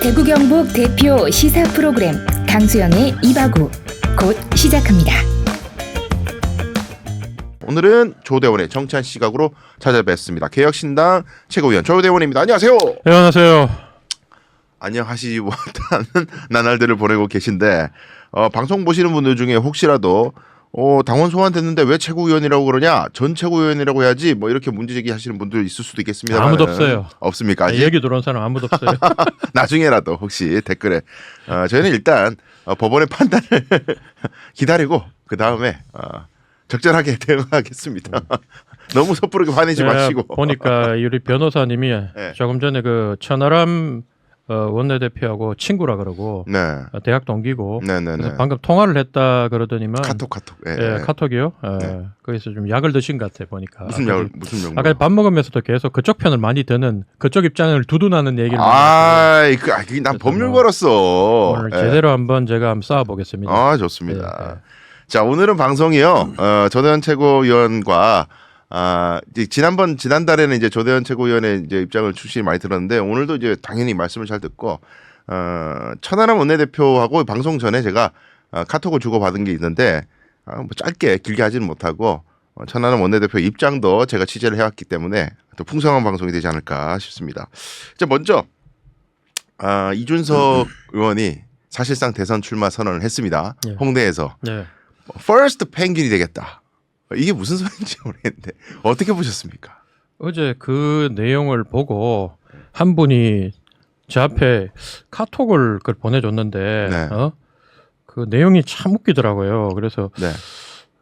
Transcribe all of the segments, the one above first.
대구 경북 대표 시사 프로그램 강수영의 이바구 곧 시작합니다. 오늘은 조대원의 정치한 시각으로 찾아뵙습니다. 개혁신당 최고위원 조대원입니다. 안녕하세요. 네, 안녕하세요. 안녕하시지 못하는 나날들을 보내고 계신데 방송 보시는 분들 중에 혹시라도 당원 소환됐는데 왜 최고위원이라고 그러냐? 전 최고위원이라고 해야지 뭐 이렇게 문제제기 하시는 분들 있을 수도 있겠습니다. 아무도 없어요. 없습니까? 아직? 얘기 들어온 사람 아무도 없어요. 나중에라도 혹시 댓글에 저희는 일단 법원의 판단을 기다리고 그 다음에 적절하게 대응하겠습니다. 너무 섣부르게 화내지 마시고. 보니까 우리 변호사님이 네. 조금 전에 그 천하람 원내대표하고 친구라 그러고 네. 대학 동기고 네네네. 그래서 방금 통화를 했다 그러더니만 카톡. 예, 카톡이요. 네. 거기서 좀 약을 드신 것 같아 보니까. 무슨 약? 아까 밥 먹으면서도 계속 그쪽 편을 많이 드는 그쪽 입장을 두둔하는 얘기를 많이 했어요. 그게 난 법률 걸었어. 오늘 제대로 한번 제가 한번 쌓아보겠습니다. 좋습니다. 자, 오늘은 방송이요. 조대원 최고위원과 이제 지난달에는 이제 조대원 최고위원의 이제 입장을 출시 많이 들었는데 오늘도 이제 당연히 말씀을 잘 듣고 천하람 원내대표하고 방송 전에 제가 카톡을 주고받은 게 있는데 뭐 짧게 길게 하지는 못하고 천하람 원내대표 입장도 제가 취재를 해왔기 때문에 또 풍성한 방송이 되지 않을까 싶습니다. 자, 먼저 이준석 의원이 사실상 대선 출마 선언을 했습니다. 네. 홍대에서 네. 퍼스트 펭귄이 되겠다. 이게 무슨 소리인지 모르겠는데 어떻게 보셨습니까? 어제 그 내용을 보고 한 분이 제 앞에 카톡을 그걸 보내줬는데 네. 그 내용이 참 웃기더라고요. 그래서 네.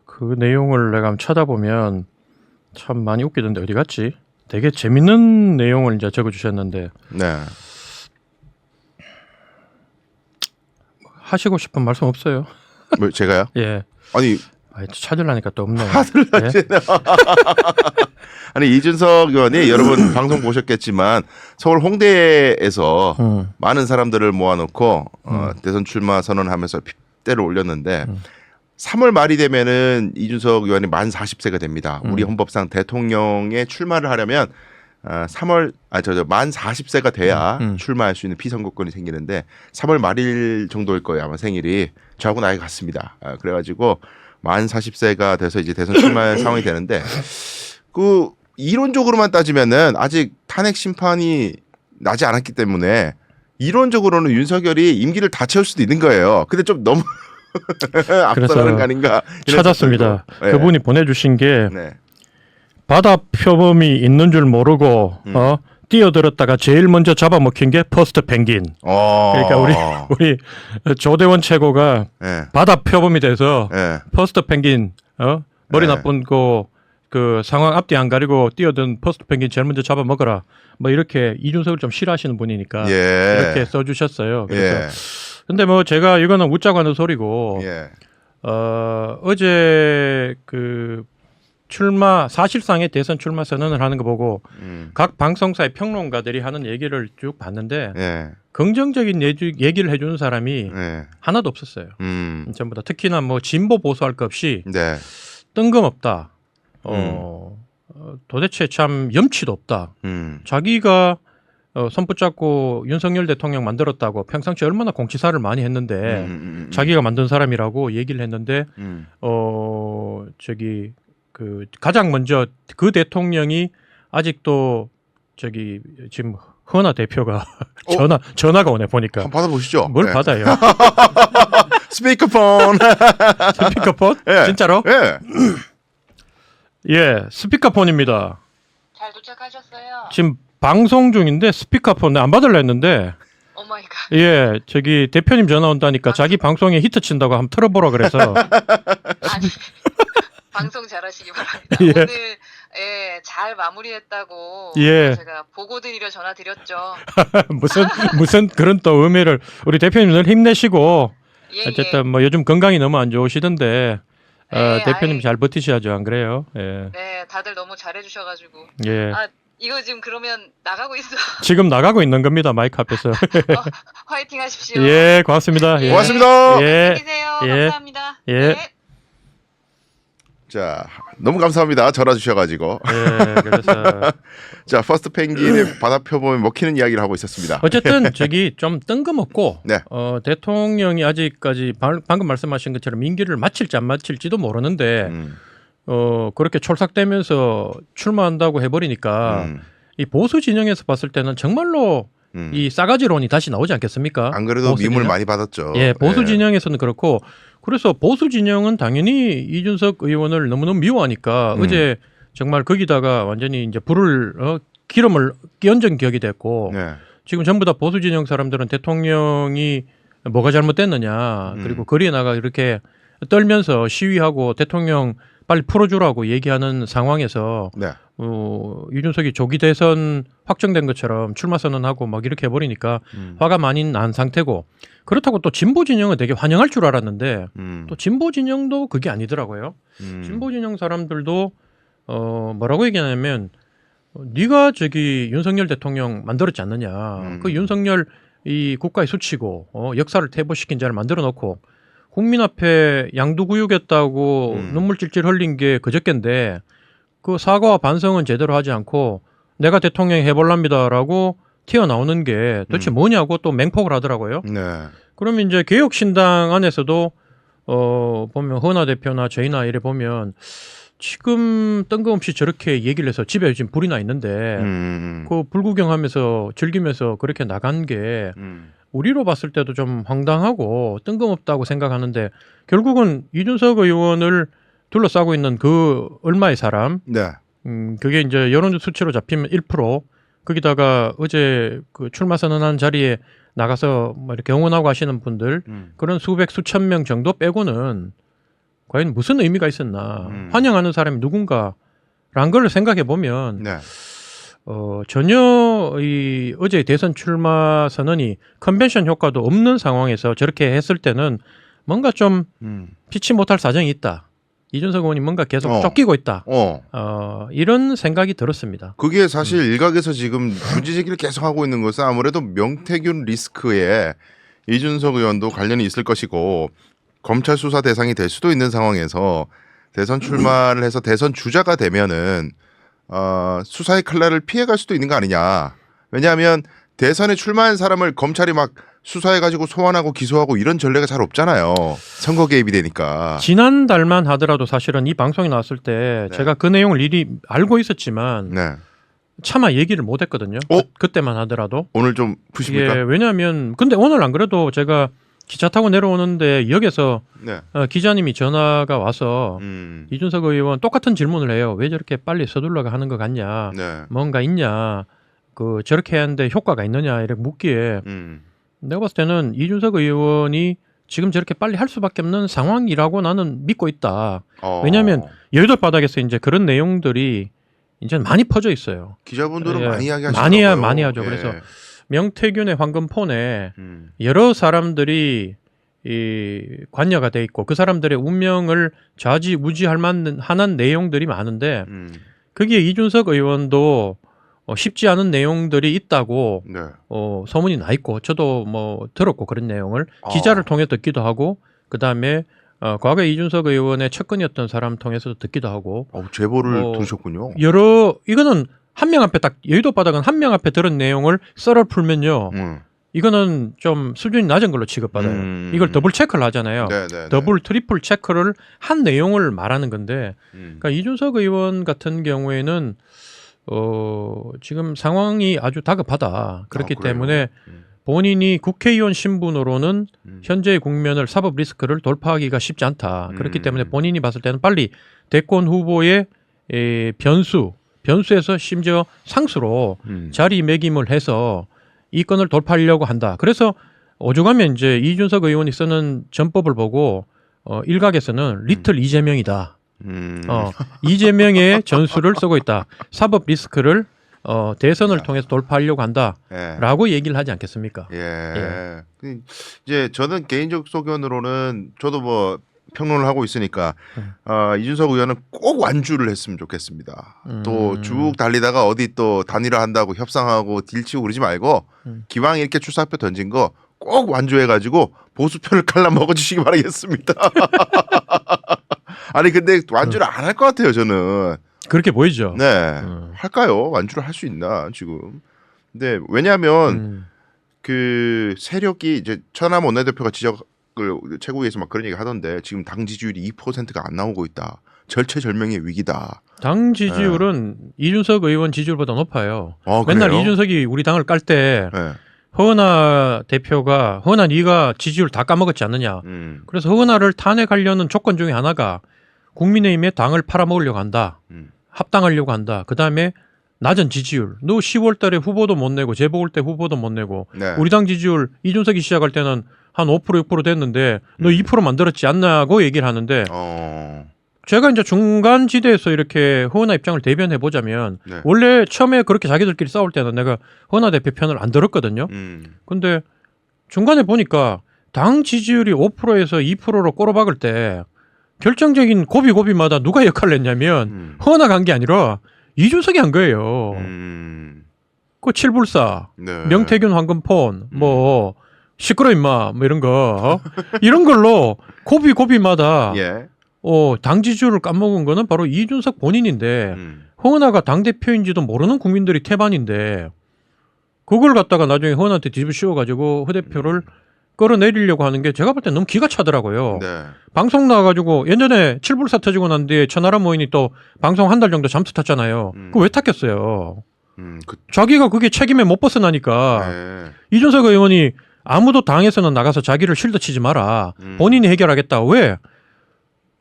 그 내용을 내가 한번 찾아보면 참 많이 웃기던데 어디 갔지? 되게 재밌는 내용을 이제 적어주셨는데 네. 하시고 싶은 말씀 없어요? 뭐 제가요? 예. 아니 찾으려니까 또 없네요. 아니 이준석 의원이 여러분 방송 보셨겠지만 서울 홍대에서 많은 사람들을 모아놓고 대선 출마 선언하면서 핏대를 올렸는데 3월 말이 되면은 이준석 의원이 만 40세가 됩니다. 우리 헌법상 대통령에 출마를 하려면 만 40세가 돼야 출마할 수 있는 피선거권이 생기는데 3월 말일 정도일 거예요. 아마 생일이. 저하고 나이 같습니다. 그래가지고 만 40세가 돼서 이제 대선 출마할 상황이 되는데 그 이론적으로만 따지면은 아직 탄핵 심판이 나지 않았기 때문에 이론적으로는 윤석열이 임기를 다 채울 수도 있는 거예요. 근데 좀 너무 앞서가는 거 아닌가? 찾았습니다. 네. 그분이 보내주신 게 네. 바다 표범이 있는 줄 모르고 뛰어들었다가 제일 먼저 잡아먹힌 게 퍼스트 펭귄. 그러니까 우리 조대원 최고가 네. 바다 표범이 돼서 네. 퍼스트 펭귄 머리 네. 나쁜 그 상황 앞뒤 안 가리고 뛰어든 퍼스트 펭귄 제일 먼저 잡아먹어라. 뭐 이렇게 이준석을 좀 싫어하시는 분이니까 이렇게 써주셨어요. 그래서 근데 뭐 제가 이거는 웃자고 하는 소리고 어제 그 사실상의 대선 출마 선언을 하는 거 보고 각 방송사의 평론가들이 하는 얘기를 쭉 봤는데 긍정적인 얘기를 해주는 사람이 하나도 없었어요. 전부 다 특히나 뭐 진보 보수할 것 없이 뜬금없다. 도대체 참 염치도 없다. 자기가 손 붙잡고 윤석열 대통령 만들었다고 평상시 얼마나 공치사를 많이 했는데 자기가 만든 사람이라고 얘기를 했는데 가장 먼저 그 대통령이 아직도 지금 허나 대표가 전화가 오네 보니까. 한번 받아보시죠. 뭘 받아요? 스피커폰. 스피커폰? 진짜로? 예, 스피커폰입니다. 잘 도착하셨어요? 지금 방송 중인데 스피커폰 안 받으려 했는데 오마이갓. 예, 대표님 전화 온다니까 자기 방송에 히트 친다고 한번 틀어보라 그래서 아니, 방송 잘하시기 바랍니다. 오늘 잘 마무리했다고 제가 보고 드리려 전화 드렸죠. 무슨 그런 또 의미를 우리 대표님 늘 힘내시고 어쨌든 뭐 요즘 건강이 너무 안 좋으시던데 대표님 잘 버티셔야죠. 안 그래요? 예. 네, 다들 너무 잘해주셔가지고. 예. 이거 지금 그러면 나가고 있어. 지금 나가고 있는 겁니다. 마이크 앞에서. 화이팅 하십시오. 예, 고맙습니다. 고맙습니다. 예. 힘내세요. 예. 감사합니다. 예. 네. 자, 너무 감사합니다. 전화 주셔가지고. 네, 그래서 자, 퍼스트 펭귄의 바다 표범에 먹히는 이야기를 하고 있었습니다. 어쨌든 저기 좀 뜬금없고 네. 대통령이 아직까지 방금 말씀하신 것처럼 임기를 마칠지 안 마칠지도 모르는데 그렇게 촐싹대면서 출마한다고 해버리니까 이 보수 진영에서 봤을 때는 정말로 이 싸가지론이 다시 나오지 않겠습니까? 안 그래도 보수 밈을 진영? 많이 받았죠. 예, 보수 예. 진영에서는 그렇고 그래서 보수 진영은 당연히 이준석 의원을 너무너무 미워하니까 어제 정말 거기다가 완전히 이제 기름을 끼얹은 격이 됐고 네. 지금 전부 다 보수 진영 사람들은 대통령이 뭐가 잘못됐느냐 그리고 거리에 나가 이렇게 떨면서 시위하고 대통령 빨리 풀어주라고 얘기하는 상황에서 네. 이준석이 조기 대선 확정된 것처럼 출마 선언하고 막 이렇게 해버리니까 화가 많이 난 상태고 그렇다고 또 진보 진영은 되게 환영할 줄 알았는데 또 진보 진영도 그게 아니더라고요. 진보 진영 사람들도 뭐라고 얘기하냐면 네가 저기 윤석열 대통령 만들었지 않느냐. 그 윤석열 이 국가의 수치고 역사를 퇴보시킨 자를 만들어 놓고 국민 앞에 양두구육했다고 눈물 찔찔 흘린 게 그저껜데 그 사과와 반성은 제대로 하지 않고 내가 대통령 해볼랍니다라고 튀어나오는 게 도대체 뭐냐고 또 맹폭을 하더라고요. 네. 그러면 이제 개혁신당 안에서도 보면 허나 대표나 저희나 이래 보면 지금 뜬금없이 저렇게 얘기를 해서 집에 지금 불이 나 있는데 그 불구경하면서 즐기면서 그렇게 나간 게 우리로 봤을 때도 좀 황당하고 뜬금없다고 생각하는데 결국은 이준석 의원을 둘러싸고 있는 그 얼마의 사람 네. 그게 이제 여론조 수치로 잡히면 1% 거기다가 어제 그 출마 선언한 자리에 나가서 뭐 이렇게 응원하고 하시는 분들 그런 수백 수천 명 정도 빼고는 과연 무슨 의미가 있었나 환영하는 사람이 누군가라는 걸 생각해 보면 네. 전혀 이 어제 대선 출마 선언이 컨벤션 효과도 없는 상황에서 저렇게 했을 때는 뭔가 좀 피치 못할 사정이 있다. 이준석 의원이 뭔가 계속 쫓기고 있다. 이런 생각이 들었습니다. 그게 사실 일각에서 지금 문제제기를 계속하고 있는 것은 아무래도 명태균 리스크에 이준석 의원도 관련이 있을 것이고 검찰 수사 대상이 될 수도 있는 상황에서 대선 출마를 해서 대선 주자가 되면은 수사의 칼날을 피해갈 수도 있는 거 아니냐. 왜냐하면 대선에 출마한 사람을 검찰이 막 수사해가지고 소환하고 기소하고 이런 전례가 잘 없잖아요. 선거 개입이 되니까. 지난달만 하더라도 사실은 이 방송이 나왔을 때 네. 제가 그 내용을 이리 알고 있었지만 네. 차마 얘기를 못했거든요. 그때만 하더라도. 오늘 좀 푸십니까? 예, 왜냐하면 근데 오늘 안 그래도 제가 기차 타고 내려오는데 역에서 네. 기자님이 전화가 와서 이준석 의원 똑같은 질문을 해요. 왜 저렇게 빨리 서둘러가 하는 것 같냐. 네. 뭔가 있냐. 그 저렇게 하는데 효과가 있느냐 이렇게 묻기에 내가 봤을 때는 이준석 의원이 지금 저렇게 빨리 할 수밖에 없는 상황이라고 나는 믿고 있다. 왜냐하면 여의도 바닥에서 이제 그런 내용들이 이제 많이 퍼져 있어요. 기자분들은 예, 많이 이야기하시더라고요. 많이 하죠. 예. 그래서 명태균의 황금폰에 여러 사람들이 이 관여가 돼 있고 그 사람들의 운명을 좌지우지할 만한 내용들이 많은데 거기에 이준석 의원도 쉽지 않은 내용들이 있다고 네. 소문이 나 있고 저도 뭐 들었고 그런 내용을 기자를 통해 듣기도 하고 그 다음에 과거 이준석 의원의 측근이었던 사람 통해서 듣기도 하고 제보를 들으셨군요. 여러 이거는 한 명 앞에 딱 여의도 바닥은 한 명 앞에 들은 내용을 썰어 풀면요 이거는 좀 수준이 낮은 걸로 취급받아요. 이걸 더블 체크를 하잖아요. 네네. 더블 트리플 체크를 한 내용을 말하는 건데 그러니까 이준석 의원 같은 경우에는 지금 상황이 아주 다급하다. 그렇기 때문에 본인이 국회의원 신분으로는 현재의 국면을 사법 리스크를 돌파하기가 쉽지 않다. 그렇기 때문에 본인이 봤을 때는 빨리 대권 후보의 변수에서 심지어 상수로 자리매김을 해서 이 건을 돌파하려고 한다. 그래서 오죽하면 이제 이준석 의원이 쓰는 전법을 보고 일각에서는 리틀 이재명이다. 이재명의 전술을 쓰고 있다. 사법 리스크를 대선을 통해서 돌파하려고 한다라고 얘기를 하지 않겠습니까? 예. 이제 저는 개인적 소견으로는 저도 뭐 평론을 하고 있으니까 이준석 의원은 꼭 완주를 했으면 좋겠습니다. 또 쭉 달리다가 어디 또 단일화 한다고 협상하고 딜치고 그러지 말고 기왕 이렇게 출사표 던진 거 꼭 완주해가지고 보수표를 칼라 먹어주시기 바라겠습니다. 아니 근데 완주를 안 할 것 같아요 저는. 그렇게 보이죠. 네. 할까요? 완주를 할 수 있나 지금. 근데 왜냐하면 그 세력이 이제 천하람 원내대표가 지적을 최고위에서 막 그런 얘기 하던데 지금 당 지지율이 2%가 안 나오고 있다. 절체절명의 위기다. 당 지지율은 이준석 의원 지지율보다 높아요. 아, 맨날 그래요? 이준석이 우리 당을 깔 때 네. 허은하 대표가 허은하 네가 지지율 다 까먹었지 않느냐. 그래서 허은하를 탄핵하려는 조건 중에 하나가 국민의힘에 당을 팔아먹으려고 한다. 합당하려고 한다. 그다음에 낮은 지지율. 너 10월 달에 후보도 못 내고 재보궐 때 후보도 못 내고 네. 우리 당 지지율 이준석이 시작할 때는 한 5% 6% 됐는데 너 2% 만들었지 않냐고 얘기를 하는데 제가 이제 중간 지대에서 이렇게 허은하 입장을 대변해 보자면 네. 원래 처음에 그렇게 자기들끼리 싸울 때는 내가 허은하 대표 편을 안 들었거든요. 근데 중간에 보니까 당 지지율이 5%에서 2%로 꼬라박을 때 결정적인 고비고비마다 누가 역할을 했냐면 허은하가 한 게 아니라 이준석이 한 거예요. 그 칠불사, 네. 명태균 황금폰, 뭐 시끄러 임마 뭐 이런 거 이런 걸로 고비고비마다 예. 당 지지율을 까먹은 거는 바로 이준석 본인인데 허은하가 당대표인지도 모르는 국민들이 태반인데 그걸 갖다가 나중에 허은하한테 뒤집어 씌워가지고 허 대표를 끌어내리려고 하는 게 제가 볼 때 너무 기가 차더라고요. 네. 방송 나와가지고 예전에 칠불사 터지고 난 뒤에 천하람 모인이 또 방송 한 달 정도 잠수 탔잖아요. 그거 왜 탔겠어요? 자기가 그게 책임에 못 벗어나니까 네. 이준석 의원이 아무도 당에서는 나가서 자기를 실드 치지 마라. 본인이 해결하겠다. 왜?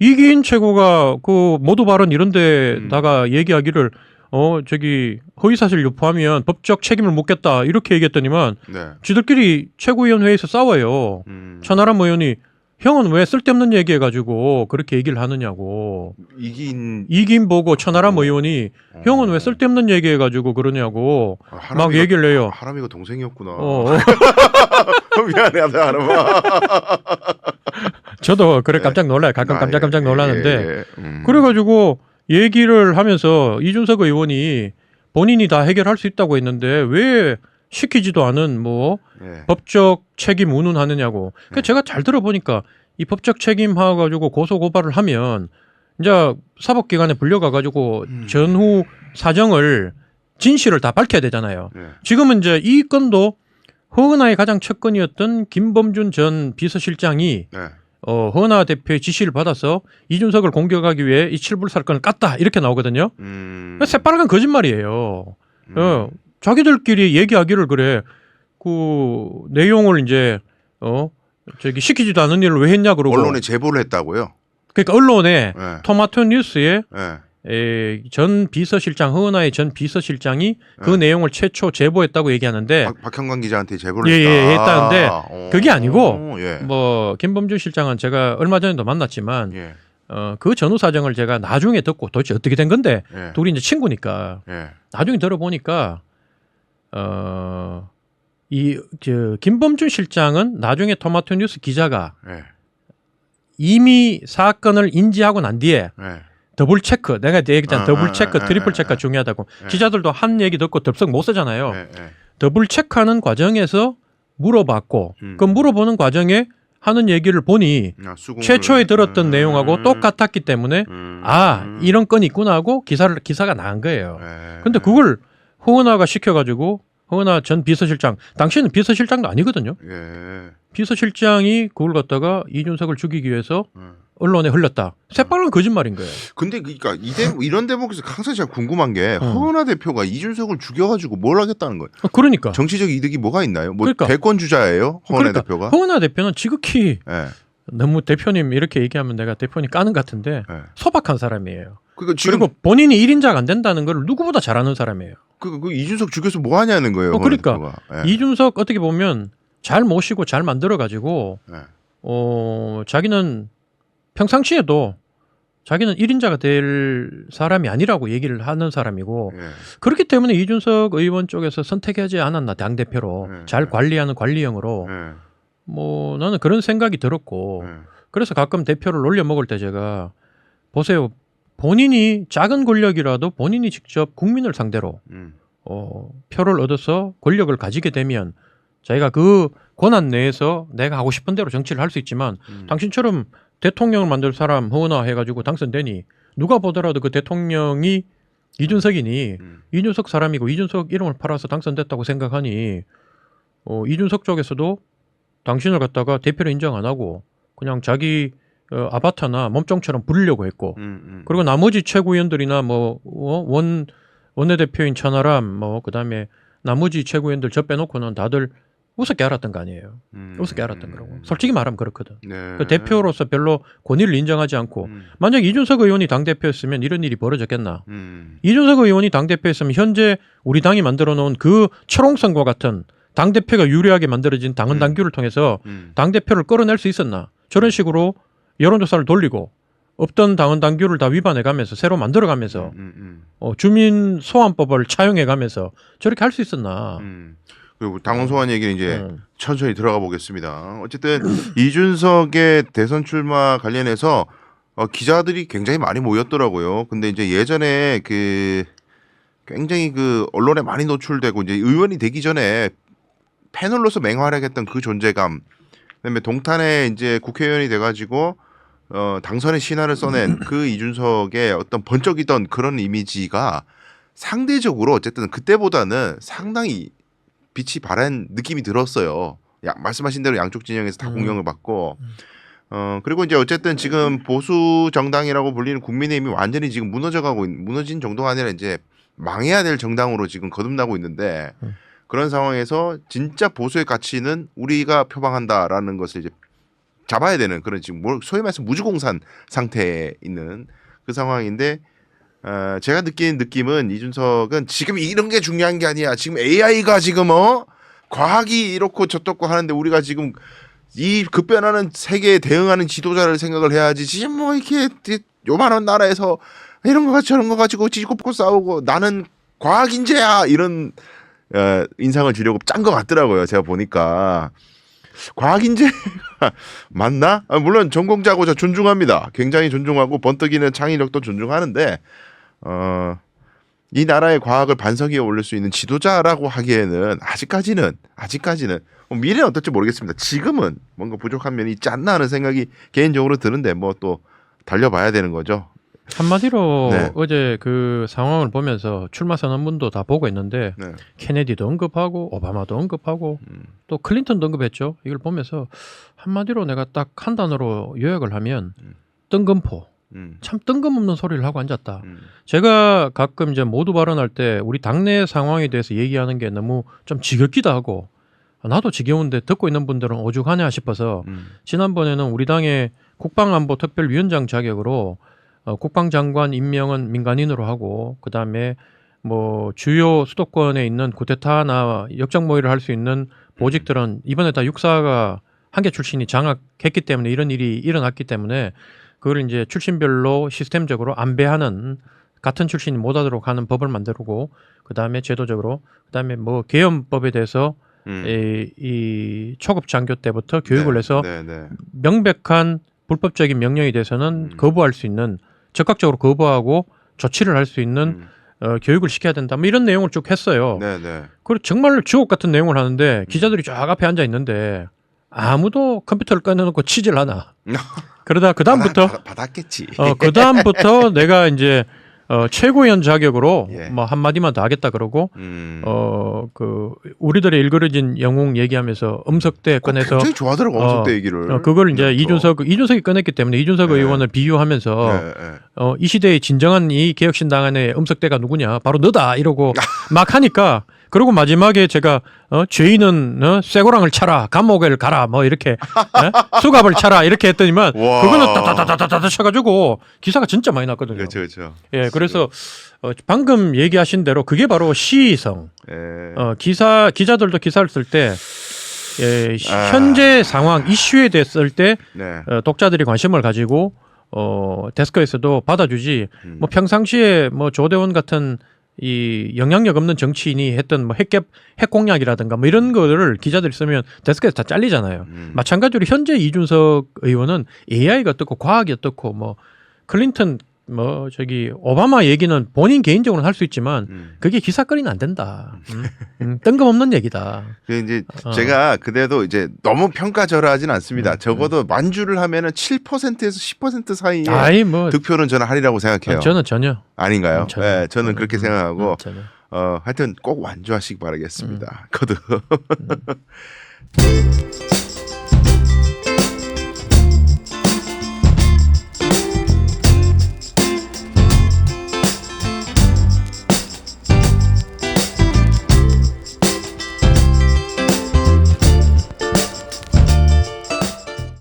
이기인 최고가 그 모두 발언 이런 데다가 얘기하기를 저기 허위사실 유포하면 법적 책임을 묻겠다 이렇게 얘기했더니만 네. 지들끼리 최고위원회에서 싸워요. 천하람 의원이 형은 왜 쓸데없는 얘기해가지고 그렇게 얘기를 하느냐고. 이긴 보고 천하람 의원이 형은 왜 쓸데없는 얘기해가지고 그러냐고 막 얘기를 해요. 하람이가 동생이었구나. 미안해 하람아. 저도 그래 깜짝 놀라요. 가끔 깜짝 놀라는데 그래가지고 얘기를 하면서 이준석 의원이 본인이 다 해결할 수 있다고 했는데 왜 시키지도 않은 뭐 법적 책임 운운하느냐고. 그러니까 제가 잘 들어보니까 이 법적 책임 하가지고 고소 고발을 하면 이제 사법기관에 불려가가지고 전후 사정을 진실을 다 밝혀야 되잖아요. 지금은 이제 이 건도 허은하의 가장 첫 건이었던 김범준 전 비서실장이 허은하 대표의 지시를 받아서 이준석을 공격하기 위해 이 칠불살 건을 깠다 이렇게 나오거든요. 새빨간 거짓말이에요. 자기들끼리 얘기하기를 그래. 그 내용을 이제 저기 시키지도 않은 일을 왜 했냐 그러고 언론에 제보를 했다고요? 그러니까 언론에 토마토 뉴스에 네. 전 비서실장 허은하의 전 비서실장이 그 내용을 최초 제보했다고 얘기하는데 박형관 기자한테 제보를 했다는데 그게 아니고 뭐 김범준 실장은 제가 얼마 전에도 만났지만 그 전후 사정을 제가 나중에 듣고 도대체 어떻게 된 건데 둘이 이제 친구니까 나중에 들어보니까 김범준 실장은 나중에 토마토 뉴스 기자가 이미 사건을 인지하고 난 뒤에 더블 체크, 내가 얘기했잖아. 더블 체크, 트리플 체크가 중요하다고. 기자들도 한 얘기 듣고 덥석 못 쓰잖아요. 더블 체크하는 과정에서 물어봤고, 그 물어보는 과정에 하는 얘기를 보니 최초에 들었던 내용하고 똑같았기 때문에 이런 건이 있구나 하고 기사가 나간 거예요. 근데 그걸 허은하가 시켜가지고 허은하 전 비서실장, 당시에는 비서실장도 아니거든요. 비서실장이 그걸 갖다가 이준석을 죽이기 위해서 언론에 흘렸다. 새빨간 거짓말인 거예요. 근데 그러니까 이런 대목에서 항상 제가 궁금한 게 허은하 대표가 이준석을 죽여가지고 뭘 하겠다는 거예요? 그러니까 정치적 이득이 뭐가 있나요? 뭐 그러니까. 대권 주자예요? 허은하 대표가? 허은하 대표는 지극히 너무 대표님 이렇게 얘기하면 내가 대표님 까는 것 같은데 소박한 사람이에요. 그리고 본인이 1인자가 안 된다는 걸 누구보다 잘 아는 사람이에요. 그 이준석 죽여서 뭐 하냐는 거예요. 그러니까 이준석 어떻게 보면 잘 모시고 잘 만들어 가지고 자기는 평상시에도 자기는 1인자가 될 사람이 아니라고 얘기를 하는 사람이고 그렇기 때문에 이준석 의원 쪽에서 선택하지 않았나 당대표로 잘 관리하는 관리형으로 뭐 나는 그런 생각이 들었고 그래서 가끔 대표를 놀려 먹을 때 제가 보세요. 본인이 작은 권력이라도 본인이 직접 국민을 상대로 표를 얻어서 권력을 가지게 되면 자기가 그 권한 내에서 내가 하고 싶은 대로 정치를 할 수 있지만 당신처럼 대통령을 만들 사람 허나 해가지고 당선되니 누가 보더라도 그 대통령이 이준석이니 이준석 사람이고 이준석 이름을 팔아서 당선됐다고 생각하니 이준석 쪽에서도 당신을 갖다가 대표로 인정 안 하고 그냥 자기 아바타나 몸종처럼 부리려고 했고 그리고 나머지 최고위원들이나 뭐 원내대표인 천하람 뭐 그다음에 나머지 최고위원들 저 빼놓고는 다들 우습게 알았던 거 아니에요. 우습게 알았던 거라고. 솔직히 말하면 그렇거든. 네. 그 대표로서 별로 권위를 인정하지 않고 만약 이준석 의원이 당대표였으면 이런 일이 벌어졌겠나. 이준석 의원이 당대표였으면 현재 우리 당이 만들어 놓은 그 철옹성과 같은 당대표가 유리하게 만들어진 당헌 당규를 통해서 당대표를 끌어낼 수 있었나. 저런 식으로 여론조사를 돌리고 없던 당헌 당규를 다 위반해가면서 새로 만들어가면서 주민 소환법을 차용해가면서 저렇게 할 수 있었나. 그리고 당원 소환 얘기는 이제 천천히 들어가 보겠습니다. 어쨌든 이준석의 대선 출마 관련해서 기자들이 굉장히 많이 모였더라고요. 근데 이제 예전에 그 굉장히 그 언론에 많이 노출되고 이제 의원이 되기 전에 패널로서 맹활약했던 그 존재감, 그다음에 동탄에 이제 국회의원이 돼가지고 당선의 신화를 써낸 그 이준석의 어떤 번쩍이던 그런 이미지가 상대적으로 어쨌든 그때보다는 상당히 빛이 바란 느낌이 들었어요. 말씀하신 대로 양쪽 진영에서 다 공격을 받고 그리고 이제 어쨌든 지금 보수 정당이라고 불리는 국민의힘이 완전히 지금 무너진 정도가 아니라 이제 망해야 될 정당으로 지금 거듭나고 있는데 그런 상황에서 진짜 보수의 가치는 우리가 표방한다라는 것을 이제 잡아야 되는 그런 지금 소위 말해서 무주공산 상태에 있는 그 상황인데 제가 느끼는 느낌은 이준석은 지금 이런 게 중요한 게 아니야. 지금 AI가 지금 과학이 이렇고 저렇고 하는데 우리가 지금 이 급변하는 세계에 대응하는 지도자를 생각을 해야지. 지금 뭐 이렇게 요만한 나라에서 이런 거 저런 거 가지고 찌고 싸우고 나는 과학 인재야 이런 인상을 주려고 짠 것 같더라고요. 제가 보니까 과학 인재 맞나? 물론 전공자고 저 존중합니다. 굉장히 존중하고 번뜩이는 창의력도 존중하는데 이 나라의 과학을 반석 위에 올릴 수 있는 지도자라고 하기에는 아직까지는 미래는 어떨지 모르겠습니다. 지금은 뭔가 부족한 면이 있지 않나 하는 생각이 개인적으로 드는데 뭐 또 달려봐야 되는 거죠. 한마디로 네. 어제 그 상황을 보면서 출마 선언문도 다 보고 있는데 네. 케네디도 언급하고 오바마도 언급하고 또 클린턴도 언급했죠. 이걸 보면서 한마디로 내가 딱 한 단어로 요약을 하면 뜬금포. 참 뜬금없는 소리를 하고 앉았다. 제가 가끔 이제 모두 발언할 때 우리 당내 상황에 대해서 얘기하는 게 너무 좀 지겹기도 하고 나도 지겨운데 듣고 있는 분들은 오죽하냐 싶어서 지난번에는 우리 당의 국방안보특별위원장 자격으로 국방장관 임명은 민간인으로 하고 그다음에 뭐 주요 수도권에 있는 쿠데타나 역적모의를 할 수 있는 보직들은 이번에 다 육사가 한개 출신이 장악했기 때문에 이런 일이 일어났기 때문에 그걸 이제 출신별로 시스템적으로 안배하는 같은 출신이 못 하도록 하는 법을 만들고 그다음에 제도적으로 그다음에 뭐 계엄법에 대해서 이 초급 장교 때부터 교육을 해서 명백한 불법적인 명령에 대해서는 거부할 수 있는 적극적으로 거부하고 조치를 할 수 있는 교육을 시켜야 된다. 뭐 이런 내용을 쭉 했어요. 그리고 정말 주옥 같은 내용을 하는데 기자들이 쫙 앞에 앉아 있는데 아무도 컴퓨터를 꺼내놓고 취재를 하나. 그러다 그 다음부터 받았겠지. 그 다음부터 내가 이제 최고위원 자격으로 뭐 한마디만 더 하겠다 그러고 그 우리들의 일그러진 영웅 얘기하면서 음석대 꺼내서 굉장히 좋아하더라고 음석대 얘기를. 그걸 이제 이준석이 꺼냈기 때문에 이준석 의원을 비유하면서 이 시대의 진정한 이 개혁신당안의 음석대가 누구냐 바로 너다 이러고 막 하니까 그리고 마지막에 제가 죄인은 쇠고랑을 차라 감옥을 가라 뭐 이렇게 수갑을 차라 이렇게 했더니만 그거는 따다다다다다 쳐가지고 기사가 진짜 많이 났거든요. 그렇죠. 예, 그래서 방금 얘기하신 대로 그게 바로 시의성. 기자들도 기사를 쓸 때 현재 상황 이슈에 대해 쓸 때 독자들이 관심을 가지고 데스크에서도 받아주지. 뭐 평상시에 뭐 조대원 같은 이 영향력 없는 정치인이 했던 뭐 핵 공약이라든가 뭐 이런 거를 기자들이 쓰면 데스크에서 다 잘리잖아요. 마찬가지로 현재 이준석 의원은 AI가 어떻고 과학이 어떻고 뭐 클린턴 뭐 저기 오바마 얘기는 본인 개인적으로는 할 수 있지만 그게 기사거리는 안 된다. 뜬금없는 얘기다. 이제 제가 그래도 이제 너무 평가절하하진 않습니다. 적어도 만주를 하면은 7%에서 10% 사이의 뭐, 득표는 저는 하리라고 생각해요. 저는 전혀. 아닌가요? 전혀. 네, 저는 그렇게 생각하고 전혀. 하여튼 꼭 완주하시기 바라겠습니다. 거듭.